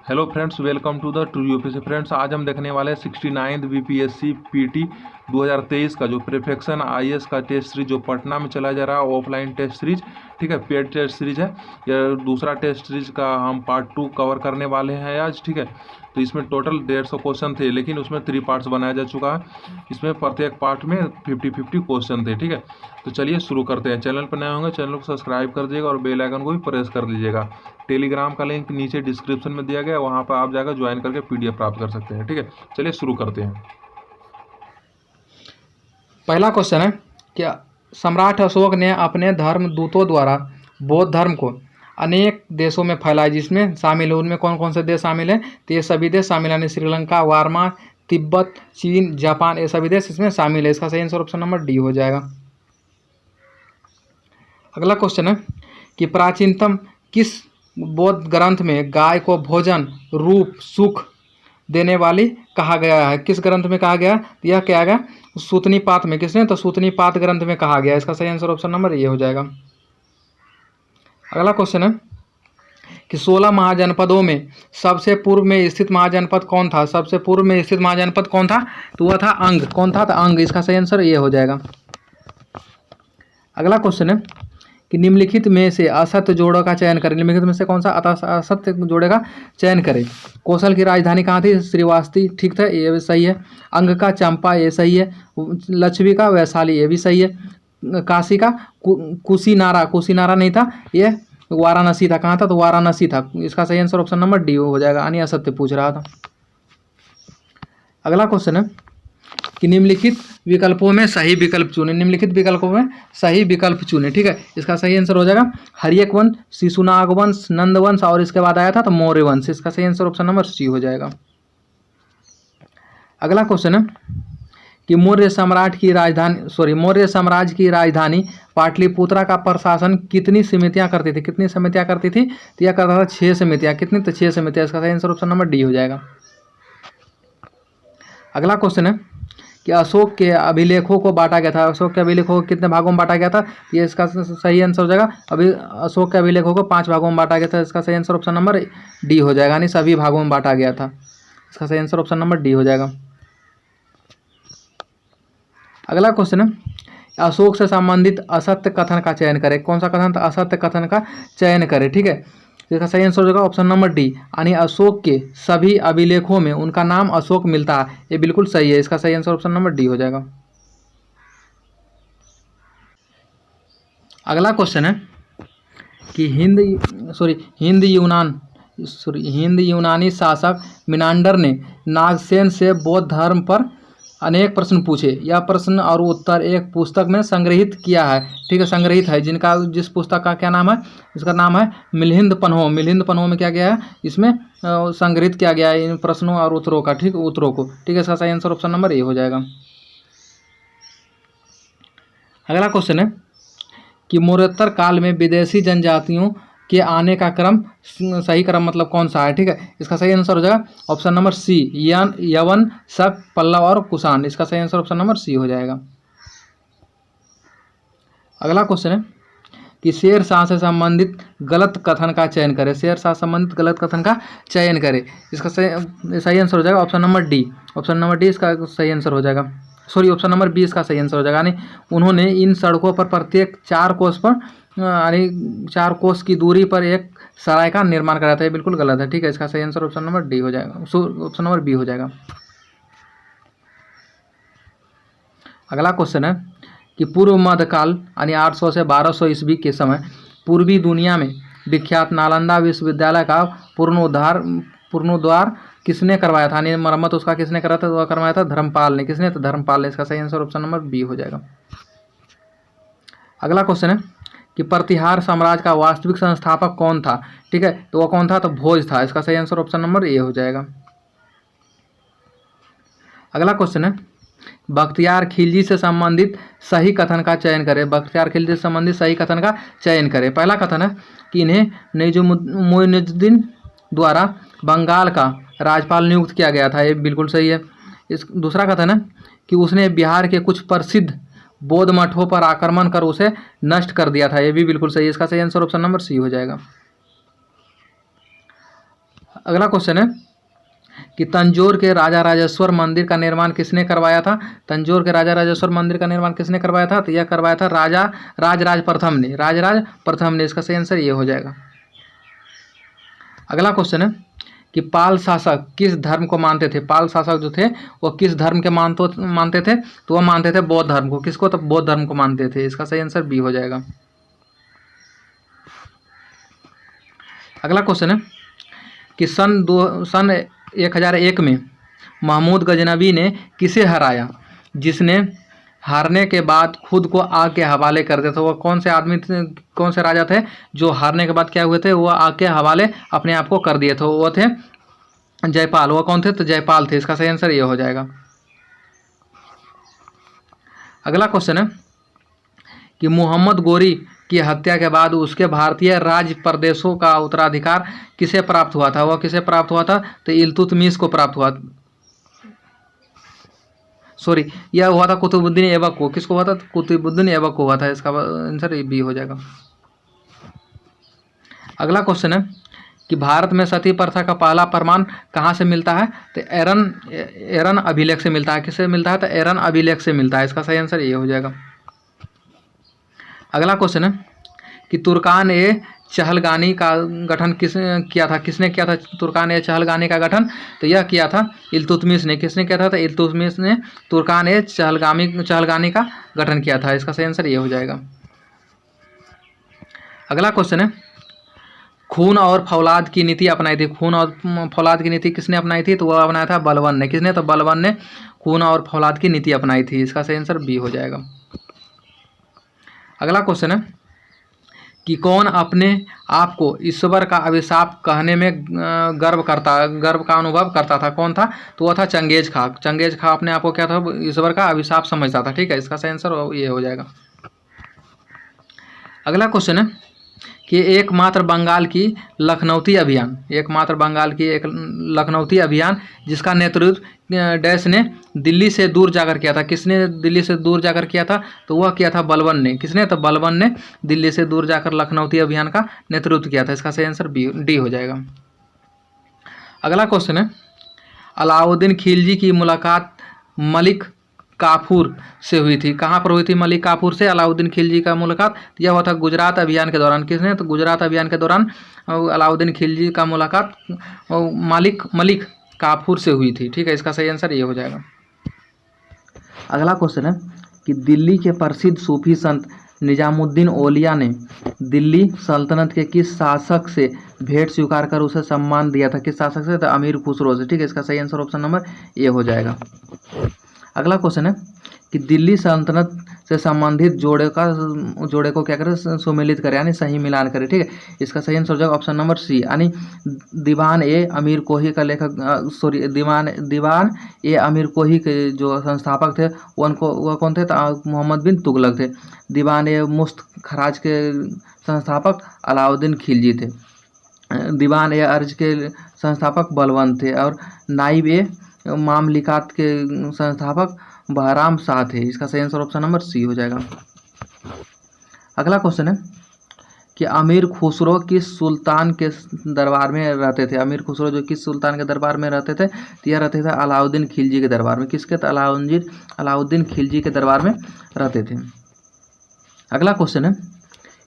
Hello friends, welcome to the true UP से। Friends, आज हम देखने वाले हैं 69th बीपीएससी पीटी 2023 का जो प्रिफेक्शन आईएएस का टेस्ट सीरीज जो पटना में चला जा रहा है, ऑफलाइन टेस्ट सीरीज, ठीक है, पेड टेस्ट सीरीज है। यह दूसरा टेस्ट सीरीज का हम पार्ट 2 कवर करने वाले हैं आज, ठीक है। तो इसमें टोटल 150 क्वेश्चन थे, लेकिन उसमें 3 पार्ट्स बनाया जा चुका है। इसमें प्रत्येक पार्ट में 50-50 क्वेश्चन थे, ठीक है। तो चलिए शुरू करते हैं। चैनल पर नए होंगे चैनल को सब्सक्राइब कर दीजिएगा और बेल आइकन को भी प्रेस कर दीजिएगा। टेलीग्राम का लिंक नीचे डिस्क्रिप्शन में दिया गया है, वहाँ पर आप जाकर ज्वाइन करके पीडीएफ प्राप्त कर सकते हैं, ठीक है। चलिए शुरू करते हैं। पहला क्वेश्चन है कि सम्राट अशोक ने अपने धर्म दूतों द्वारा बौद्ध धर्म को अनेक देशों में फैलाया, जिसमें शामिल है, उनमें कौन कौन से देश शामिल हैं? तो ये सभी देश शामिल हैं, श्रीलंका, वारमा, तिब्बत, चीन, जापान, ये सभी देश इसमें शामिल है। इसका सही आंसर ऑप्शन नंबर डी हो जाएगा। अगला क्वेश्चन है कि प्राचीनतम किस बौद्ध ग्रंथ में गाय को भोजन, रूप, सुख देने वाली कहा गया है? किस ग्रंथ में कहा गया? यह क्या गया? सूतनीपात में। किसने? तो सूतनीपात ग्रंथ में कहा गया। इसका सही आंसर ऑप्शन नंबर ये हो जाएगा। अगला क्वेश्चन है कि 16 महाजनपदों में सबसे पूर्व में स्थित महाजनपद कौन था? सबसे पूर्व में स्थित महाजनपद कौन था? तो वह था अंग। कौन था? तो अंग। इसका सही आंसर ये हो जाएगा। अगला क्वेश्चन है कि निम्नलिखित में से असत्य जोड़ों का चयन करें। निम्नलिखित में से कौन सा असत्य जोड़े का चयन करें? कौशल की राजधानी कहाँ थी? श्रीवास्ती, ठीक था, ये भी सही है। अंग का चंपा, ये सही है। लक्ष्मी का वैशाली, ये भी सही है। काशी का कुशीनारा, कुशीनारा नहीं था, ये वाराणसी था। कहाँ था? तो वाराणसी था। इसका सही आंसर ऑप्शन नंबर डी हो जाएगा। यानी असत्य पूछ रहा था। अगला क्वेश्चन है कि निम्नलिखित विकल्पों में सही विकल्प चुने। निम्नलिखित विकल्पों में सही विकल्प चुने, ठीक है। इसका सही आंसर हो जाएगा हर्यक वंश, शिशुनाग वंश, नंद वंश और इसके बाद आया था तो मौर्य वंश। इसका सही आंसर ऑप्शन नंबर सी हो जाएगा। अगला क्वेश्चन है कि मौर्य साम्राज्य की राजधानी पाटलिपुत्रा का प्रशासन कितनी समितियां करती थी? कितनी समितियां करती थी? तो यह करता था 6 समितियां। कितनी? तो 6 समितियां। इसका सही आंसर ऑप्शन नंबर डी हो जाएगा। अगला क्वेश्चन है कि अशोक के अभिलेखों को बांटा गया था। अशोक के अभिलेखों को कितने भागों में बांटा गया था? ये इसका सही आंसर हो जाएगा। अभी अशोक के अभिलेखों को 5 भागों में बांटा गया था। इसका सही आंसर ऑप्शन नंबर डी हो जाएगा। यानी सभी भागों में बांटा गया था। इसका सही आंसर ऑप्शन नंबर डी हो जाएगा। अगला क्वेश्चन है अशोक से संबंधित असत्य कथन का चयन करें। कौन सा कथन? असत्य कथन का चयन करें, ठीक है। इसका सही आंसर हो जाएगा ऑप्शन नंबर डी। यानी अशोक के सभी अभिलेखों में उनका नाम अशोक मिलता है, ये बिल्कुल सही है। इसका सही आंसर ऑप्शन नंबर डी हो जाएगा। अगला क्वेश्चन है कि हिंद यूनानी शासक मिनांडर ने नागसेन से बौद्ध धर्म पर अनेक प्रश्न पूछे। यह प्रश्न और उत्तर एक पुस्तक में संग्रहित किया है, ठीक है, संग्रहित है। जिस पुस्तक का क्या नाम है? इसका नाम है मिलिंद पन्हो। मिलिंद पन्हो में क्या गया है? इसमें संग्रहित किया गया है इन प्रश्नों और उत्तरों का, ठीक, उत्तरों को, ठीक है। इसका सही आंसर ऑप्शन नंबर ए हो जाएगा। अगला क्वेश्चन है कि मौर्योत्तर काल में विदेशी जनजातियों के आने का क्रम, सही क्रम मतलब कौन सा है? ठीक है। इसका सही आंसर हो जाएगा ऑप्शन नंबर सी, यवन, शक, पल्लव और कुषाण। इसका सही आंसर ऑप्शन नंबर सी हो जाएगा। अगला क्वेश्चन है कि शेरशाह से संबंधित गलत कथन का चयन करें। शेरशाह से संबंधित गलत कथन का चयन करें। इसका सही आंसर हो जाएगा option number D. Option number D इसका सही आंसर हो जाएगा। ऑप्शन नंबर बी इसका सही आंसर हो जाएगा। यानी उन्होंने इन सड़कों पर प्रत्येक 4 कोस पर, यानी 4 कोस की दूरी पर एक सराय का निर्माण कराया था। ये बिल्कुल गलत है, ठीक है। इसका सही आंसर ऑप्शन नंबर डी हो जाएगा। ऑप्शन नंबर बी हो जाएगा। अगला क्वेश्चन है कि पूर्व मध्यकाल यानी 800 से 1200 ईस्वी के समय पूर्वी दुनिया में विख्यात नालंदा विश्वविद्यालय का पुनरुद्धार किसने करवाया था? यानी मरम्मत उसका किसने करा था? तो करवाया था धर्मपाल ने। किसने? तो धर्मपाल ने। इसका सही आंसर ऑप्शन नंबर बी हो जाएगा। अगला क्वेश्चन है कि प्रतिहार साम्राज्य का वास्तविक संस्थापक कौन था? ठीक है, तो वह कौन था? तो भोज था। इसका सही आंसर ऑप्शन नंबर ए हो जाएगा। अगला क्वेश्चन है बख्तियार खिलजी से संबंधित सही कथन का चयन करें। बख्तियार खिलजी से संबंधित सही कथन का चयन करें। पहला कथन है कि इन्हें मुइनुद्दीन द्वारा बंगाल का राज्यपाल नियुक्त किया गया था। ये बिल्कुल सही है। दूसरा कथन है कि उसने बिहार के कुछ प्रसिद्ध बौद्ध मठों पर आक्रमण कर उसे नष्ट कर दिया था। ये भी बिल्कुल सही है। इसका सही आंसर ऑप्शन नंबर सी हो जाएगा। अगला क्वेश्चन है कि तंजौर के राजा राजेश्वर मंदिर का निर्माण किसने करवाया था? तंजौर के राजा राजेश्वर मंदिर का निर्माण किसने करवाया था? तो यह करवाया था राजराज प्रथम ने, राजराज प्रथम ने। इसका सही आंसर ये हो जाएगा। अगला क्वेश्चन है कि पाल शासक किस धर्म को मानते थे? पाल शासक जो थे वो किस धर्म के मानते थे? तो वो मानते थे बौद्ध धर्म को। किसको? तो बौद्ध धर्म को मानते थे। इसका सही आंसर बी हो जाएगा। अगला क्वेश्चन है कि सन 1001 में महमूद गजनवी ने किसे हराया जिसने हारने के बाद खुद को आग के हवाले कर दिया था? वो कौन से आदमी थे, कौन से राजा थे जो हारने के बाद क्या हुए थे? वो आग के हवाले अपने आप को कर दिए थे। वो थे जयपाल। वो कौन थे? तो जयपाल थे। इसका सही आंसर ये हो जाएगा। अगला क्वेश्चन है कि मोहम्मद गोरी की हत्या के बाद उसके भारतीय राज प्रदेशों का उत्तराधिकार किसे प्राप्त हुआ था? वह किसे प्राप्त हुआ था? तो इल्तुतमिश को प्राप्त हुआ। सॉरी, यह हुआ था कुतुबुद्दीन ऐबक को। किसको हुआ था? कुतुबुद्दीन ऐबक को हुआ था। इसका आंसर बी हो जाएगा। अगला क्वेश्चन है कि भारत में सती प्रथा का पहला प्रमाण कहाँ से मिलता है? तो एरन अभिलेख से मिलता है। किससे मिलता है? तो एरन अभिलेख से मिलता है। इसका सही आंसर ये हो जाएगा। अगला क्वेश्चन है कि तुर्कान ए चहलगानी का गठन किया था? किसने किया था तुर्कान ए चहलगानी का गठन? तो यह किया था इल्तुतमिश ने। किसने किया था? तो इल्तुतमिश ने तुर्कान ए चहलगानी का गठन किया था। इसका सही आंसर ये हो जाएगा। अगला क्वेश्चन है खून और फौलाद की नीति अपनाई थी। खून और फौलाद की नीति किसने अपनाई थी? तो वह अपनाया था बलबन ने। किसने? तो बलबन ने खून और फौलाद की नीति अपनाई थी। इसका सही आंसर बी हो जाएगा। अगला क्वेश्चन है कि कौन अपने आप को ईश्वर का अभिशाप कहने में गर्व का अनुभव करता था? कौन था? तो वह था चंगेज खां। चंगेज खां अपने आप को क्या था? ईश्वर का अभिशाप समझता था। ठीक है, इसका सही आंसर ये हो जाएगा। अगला क्वेश्चन है कि एकमात्र बंगाल की लखनऊती अभियान जिसका नेतृत्व डैश ने दिल्ली से दूर जाकर किया था। किसने दिल्ली से दूर जाकर किया था? तो वह किया था बलबन ने। किसने? तो बलबन ने दिल्ली से दूर जाकर लखनऊती अभियान का नेतृत्व किया था। इसका सही आंसर डी हो जाएगा। अगला क्वेश्चन है अलाउद्दीन खिलजी की मुलाकात मलिक काफूर से हुई थी। कहाँ पर हुई थी मलिक काफूर से अलाउद्दीन खिलजी का मुलाकात? यह हुआ था गुजरात अभियान के दौरान। किसने? तो गुजरात अभियान के दौरान अलाउद्दीन खिलजी का मुलाकात मलिक काफूर से हुई थी। ठीक है, इसका सही आंसर ये हो जाएगा। अगला क्वेश्चन है कि दिल्ली के प्रसिद्ध सूफी संत निजामुद्दीन औलिया ने दिल्ली सल्तनत के किस शासक से भेंट स्वीकार कर उसे सम्मान दिया था? किस शासक से? तो अमीर खुसरो से। ठीक है, इसका सही आंसर ऑप्शन नंबर ए हो जाएगा। अगला क्वेश्चन है कि दिल्ली सल्तनत से संबंधित जोड़े को क्या करें? सुमेलित करें, यानी सही मिलान करें। ठीक है, इसका सही आंसर हो जाएगा ऑप्शन नंबर सी, यानी दीवान ए अमीर कोही का लेखक दीवान ए अमीर कोही के जो संस्थापक थे वह कौन थे? तो मोहम्मद बिन तुगलक थे। दीवान ए मुफ्त खराज के संस्थापक अलाउद्दीन खिलजी थे। दीवान ए अर्ज के संस्थापक बलबन थे। और नाइब ए मामलिकात के संस्थापक बहराम शाह थे। इसका सही आंसर ऑप्शन नंबर सी हो जाएगा। अगला क्वेश्चन है कि अमीर खुसरो किस सुल्तान के दरबार में रहते थे? अमीर खुसरो जो किस सुल्तान के दरबार में रहते थे? तो यह रहते थे अलाउद्दीन खिलजी के दरबार में। किसके? तो अलाउद्दीन खिलजी के दरबार में रहते थे। अगला क्वेश्चन है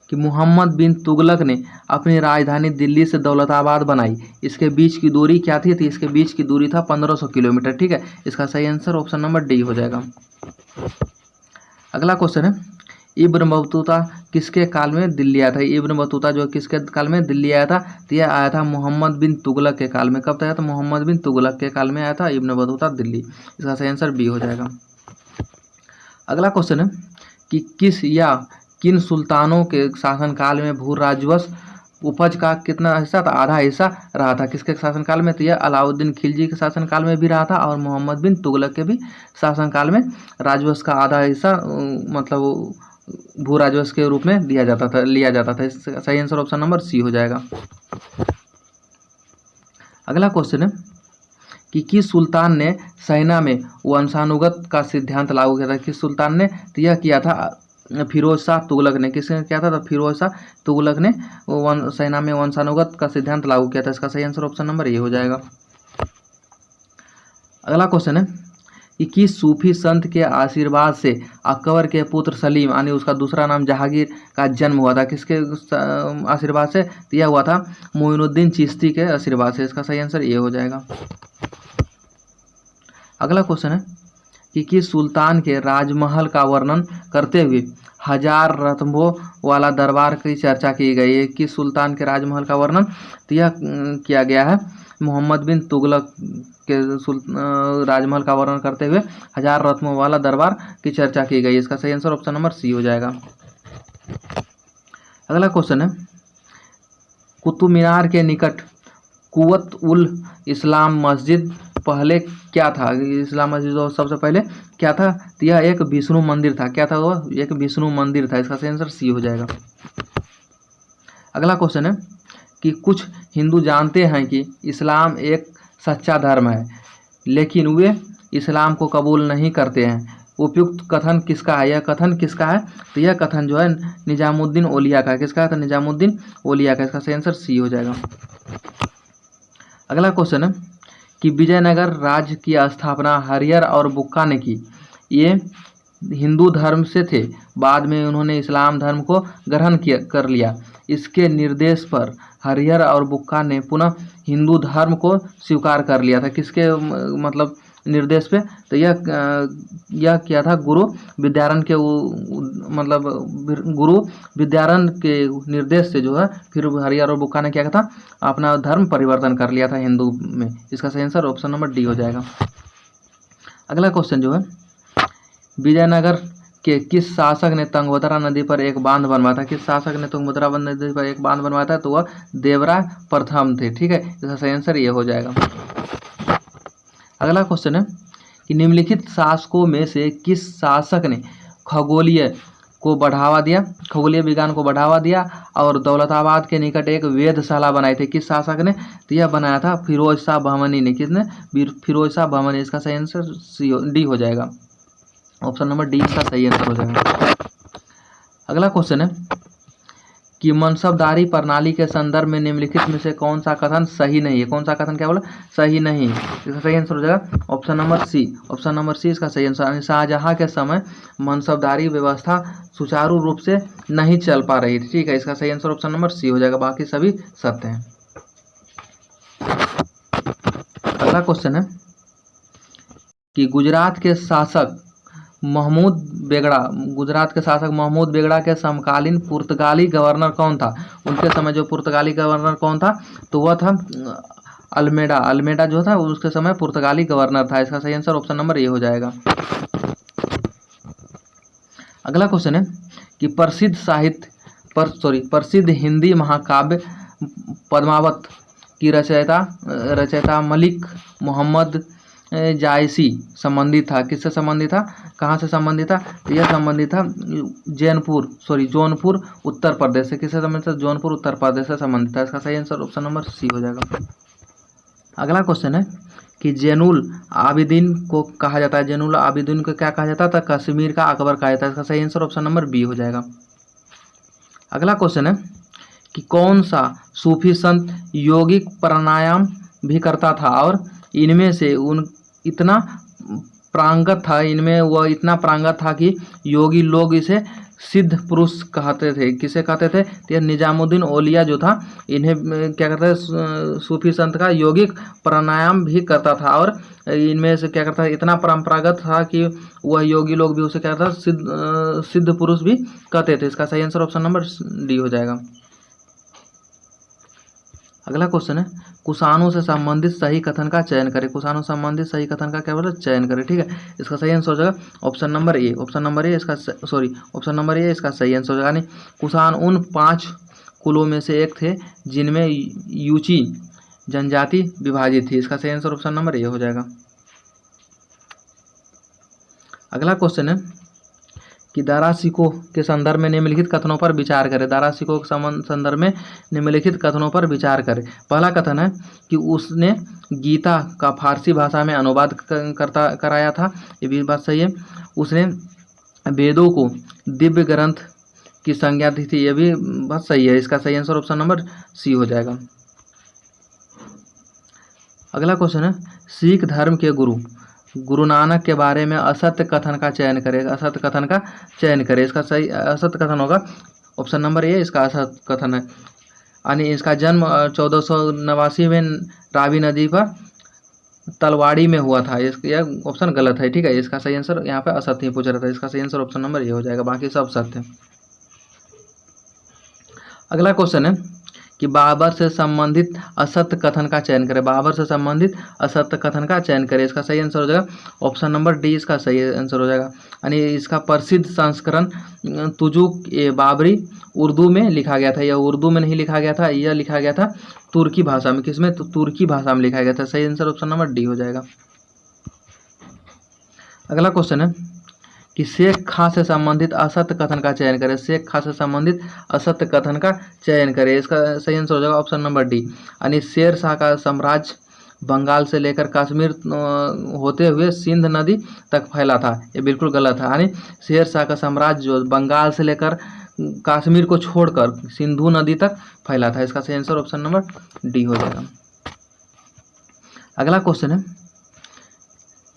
कि मोहम्मद बिन तुगलक ने अपनी राजधानी दिल्ली से दौलताबाद बनाई। इसके बीच की दूरी क्या थी? तो इसके बीच की दूरी था 1500 किलोमीटर। ठीक है, इसका सही आंसर ऑप्शन नंबर डी हो जाएगा। अगला क्वेश्चन है इब्न बतूता किसके काल में दिल्ली आया था? इब्न बतूता जो किसके काल में दिल्ली आया था? तो यह आया था मोहम्मद बिन तुगलक के काल में। कब आया था? मोहम्मद बिन तुगलक के काल में आया था इब्न बतूता दिल्ली। इसका सही आंसर बी हो जाएगा। अगला क्वेश्चन है कि किस या किन सुल्तानों के शासनकाल में भू राजस्व उपज का कितना हिस्सा था? आधा हिस्सा रहा था। किसके शासनकाल में? तो यह अलाउद्दीन खिलजी के शासनकाल में भी रहा था और मोहम्मद बिन तुगलक के भी शासनकाल में राजस्व का आधा हिस्सा मतलब भू राजस्व के रूप में लिया जाता था। इसका सही आंसर ऑप्शन नंबर सी हो जाएगा। अगला क्वेश्चन है कि किस सुल्तान ने सेना में वंशानुगत का सिद्धांत लागू किया था? किस सुल्तान ने? तो यह किया था फिरोज शाह तुगलक ने, किसने किया था? तो फिरोज शाह तुगलक ने सेना में वंशानुगत का सिद्धांत लागू किया था। इसका सही आंसर ऑप्शन नंबर ए हो जाएगा। अगला क्वेश्चन है कि किस सूफी संत के आशीर्वाद से अकबर के पुत्र सलीम यानी उसका दूसरा नाम जहांगीर का जन्म हुआ था? किसके आशीर्वाद से दिया हुआ था? मोइनुद्दीन चिश्ती के आशीर्वाद से। इसका सही आंसर ये हो जाएगा। अगला क्वेश्चन है कि किस सुल्तान के राजमहल का वर्णन करते हुए 1000 रत्नों वाला दरबार की चर्चा की गई है? किस सुल्तान के राजमहल का वर्णन किया गया है? मोहम्मद बिन तुगलक के राजमहल का वर्णन करते हुए 1000 रत्नों वाला दरबार की चर्चा की गई। इसका सही आंसर ऑप्शन नंबर सी हो जाएगा। अगला क्वेश्चन है कुतुब मीनार के निकट कुवत उल इस्लाम मस्जिद पहले क्या था? इस्लाम मस्जिद सबसे पहले क्या था? तो यह एक विष्णु मंदिर था। क्या था वो? एक विष्णु मंदिर था। इसका सही आंसर सी हो जाएगा। अगला क्वेश्चन है कि कुछ हिंदू जानते हैं कि इस्लाम एक सच्चा धर्म है, लेकिन वे इस्लाम को कबूल नहीं करते हैं। उपयुक्त कथन किसका है? यह कथन किसका है? तो यह कथन जो है निजामुद्दीन औलिया का। किसका है? तो निजामुद्दीन औलिया का। इसका सही आंसर सी हो जाएगा। अगला क्वेश्चन है कि विजयनगर राज्य की स्थापना हरिहर और बुक्का ने की। ये हिंदू धर्म से थे, बाद में उन्होंने इस्लाम धर्म को ग्रहण कर लिया। इसके निर्देश पर हरिहर और बुक्का ने पुनः हिंदू धर्म को स्वीकार कर लिया था। किसके मतलब निर्देश पे? तो यह किया था गुरु विद्यारण के मतलब गुरु विद्यारण के निर्देश से जो है फिर हरिहर और बुक्का ने क्या था? अपना धर्म परिवर्तन कर लिया था हिंदू में। इसका सही आंसर ऑप्शन नंबर डी हो जाएगा। अगला क्वेश्चन जो है विजयनगर के किस शासक ने तुंगभद्रा नदी पर एक बांध बनवाया था? किस शासक ने तुंगभद्रा नदी पर एक बांध बनवाया था? तो वह देवराय प्रथम थे। ठीक है, इसका सही आंसर ये हो जाएगा। अगला क्वेश्चन है कि निम्नलिखित शासकों में से किस शासक ने खगोलीय विज्ञान को बढ़ावा दिया और दौलताबाद के निकट एक वेधशाला बनाई थी? किस शासक ने? तो यह बनाया था फिरोज शाह बहमनी ने। किसने? फिरोज शाह बहमनी। इसका सही आंसर डी हो जाएगा। ऑप्शन नंबर डी इसका सही आंसर हो जाएगा। अगला क्वेश्चन है कि मनसबदारी प्रणाली के संदर्भ में निम्नलिखित में से कौन सा कथन सही नहीं है? कौन सा कथन क्या बोला? सही नहीं। इसका सही आंसर हो जाएगा option number C. Option number C इसका सही आंसर। शाहजहां के समय मनसबदारी व्यवस्था सुचारू रूप से नहीं चल पा रही थी। ठीक है, इसका सही आंसर ऑप्शन नंबर सी हो जाएगा। बाकी सभी सत्य हैं। अगला क्वेश्चन है कि गुजरात के शासक महमूद बेगड़ा के समकालीन पुर्तगाली गवर्नर कौन था? उनके समय जो पुर्तगाली गवर्नर कौन था? तो वह था अल्मेडा जो था उसके समय पुर्तगाली गवर्नर था। इसका सही आंसर ऑप्शन नंबर ए हो जाएगा। अगला क्वेश्चन है कि प्रसिद्ध हिंदी महाकाव्य पद्मावत की रचयिता मलिक मोहम्मद जायसी संबंधित था। किससे संबंधित था? कहाँ से संबंधित था? तो यह संबंधित था जौनपुर उत्तर प्रदेश से। किससे संबंधित था? जौनपुर उत्तर प्रदेश से संबंधित था। इसका सही आंसर ऑप्शन नंबर सी हो जाएगा। अगला क्वेश्चन है कि जैनुल आबिदीन को कहा जाता है। जैनुल आबिदीन को क्या कहा जाता था? कश्मीर का अकबर कहा जाता है। इसका सही आंसर ऑप्शन नंबर बी हो जाएगा। अगला क्वेश्चन है कि कौन सा सूफी संत यौगिक प्राणायाम भी करता था और इनमें से इतना प्रांगत था कि योगी लोग इसे सिद्ध पुरुष कहते थे। किसे कहते थे? तो निजामुद्दीन औलिया जो था इन्हें क्या करते थे? सूफी संत का यौगिक प्राणायाम भी करता था और इनमें से क्या करता है? इतना परंपरागत था कि वह योगी लोग भी उसे क्या करता? सिद्ध पुरुष भी कहते थे। इसका सही आंसर ऑप्शन नंबर डी हो जाएगा। अगला क्वेश्चन है कुषाणों से संबंधित सही कथन का चयन करें। कुषाणों से संबंधित सही कथन का क्या बोला? चयन करें। ठीक है, इसका सही आंसर हो जाएगा option number A. Option number A इसका सही आंसर हो जाएगा। यानी कुषाण उन 5 कुलों में से एक थे जिनमें यूची जनजाति विभाजित थी। इसका सही आंसर ऑप्शन नंबर ए हो जाएगा। अगला क्वेश्चन है कि दारासिकों के संदर्भ में निम्नलिखित कथनों पर विचार करें। दारासिकों के संदर्भ में निम्नलिखित कथनों पर विचार करें। पहला कथन है कि उसने गीता का फारसी भाषा में अनुवाद कराया था। ये भी बात सही है। उसने वेदों को दिव्य ग्रंथ की संज्ञा दी थी, ये भी बहुत सही है। इसका सही आंसर ऑप्शन नंबर सी हो जाएगा। अगला क्वेश्चन है, सिख धर्म के गुरु गुरु नानक के बारे में असत्य कथन का चयन करें। असत्य कथन का चयन करें। इसका सही असत्य कथन होगा ऑप्शन नंबर ए, इसका असत्य कथन है। यानी इसका जन्म 1489 में रावी नदी पर तलवाड़ी में हुआ था। यह ऑप्शन गलत है, ठीक है। इसका सही आंसर यहाँ पे असत्य ही पूछ रहा था। इसका सही आंसर ऑप्शन नंबर ए हो जाएगा, बाकी सब सत्य है। अगला क्वेश्चन है कि बाबर से संबंधित असत्य कथन का चयन करें। बाबर से संबंधित असत्य कथन का चयन करें। इसका सही आंसर हो जाएगा ऑप्शन नंबर डी, इसका सही आंसर हो जाएगा। यानी इसका प्रसिद्ध संस्करण तुजुक ए बाबरी उर्दू में लिखा गया था। यह उर्दू में नहीं लिखा गया था, यह लिखा गया था तुर्की भाषा में। किसमें? तो तुर्की भाषा में लिखा गया था। सही आंसर ऑप्शन नंबर डी हो जाएगा। अगला क्वेश्चन है कि शेख खां से संबंधित असत्य कथन का चयन करें। शेख खां से संबंधित असत्य कथन का चयन करें। इसका सही आंसर हो जाएगा ऑप्शन नंबर डी। यानी शेर शाह का साम्राज्य बंगाल से लेकर कश्मीर होते हुए सिंध नदी तक फैला था। ये बिल्कुल गलत है। यानी शेर शाह का साम्राज्य जो बंगाल से लेकर कश्मीर को छोड़कर सिंधु नदी तक फैला था। इसका सही आंसर ऑप्शन नंबर डी हो जाएगा। अगला क्वेश्चन है,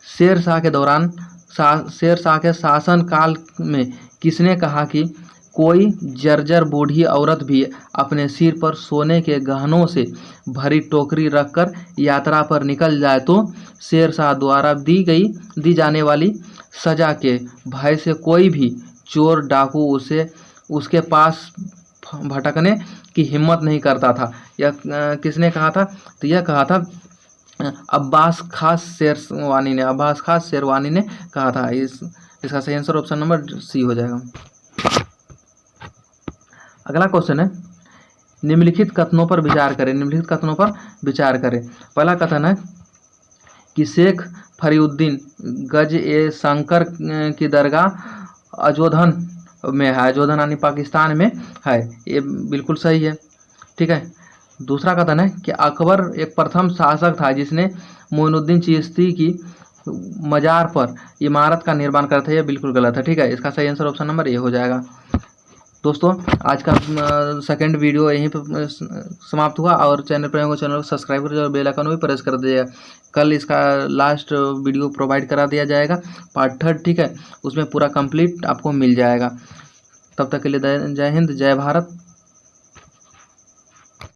शेर शाह के दौरान शेर शाह के शासन काल में किसने कहा कि कोई जर्जर बूढ़ी औरत भी अपने सिर पर सोने के गहनों से भरी टोकरी रखकर यात्रा पर निकल जाए तो शेर शाह द्वारा दी जाने वाली सजा के भय से कोई भी चोर डाकू उसके पास भटकने की हिम्मत नहीं करता था। यह किसने कहा था? तो यह कहा था अब्बास खास शेरवानी ने कहा था। इसका सही आंसर ऑप्शन नंबर सी हो जाएगा। अगला क्वेश्चन है, निम्नलिखित कथनों पर विचार करें। निम्नलिखित कथनों पर विचार करें। पहला कथन है कि शेख फरीउद्दीन गज ए शंकर की दरगाह अजोधन में है। अजोधन यानी पाकिस्तान में है। ये बिल्कुल सही है, ठीक है। दूसरा कथन है कि अकबर एक प्रथम शासक था जिसने मोइनुद्दीन चिश्ती की मजार पर इमारत का निर्माण करा था। यह बिल्कुल गलत है, ठीक है। इसका सही आंसर ऑप्शन नंबर ए हो जाएगा। दोस्तों, आज का सेकंड वीडियो यहीं पर समाप्त हुआ। और चैनल पर चैनल को सब्सक्राइब कर और बेल आइकन भी प्रेस कर दीजिएगा। कल इसका लास्ट वीडियो प्रोवाइड करा दिया जाएगा, पार्ट 3, ठीक है। उसमें पूरा कंप्लीट आपको मिल जाएगा। तब तक के लिए जय हिंद, जय भारत।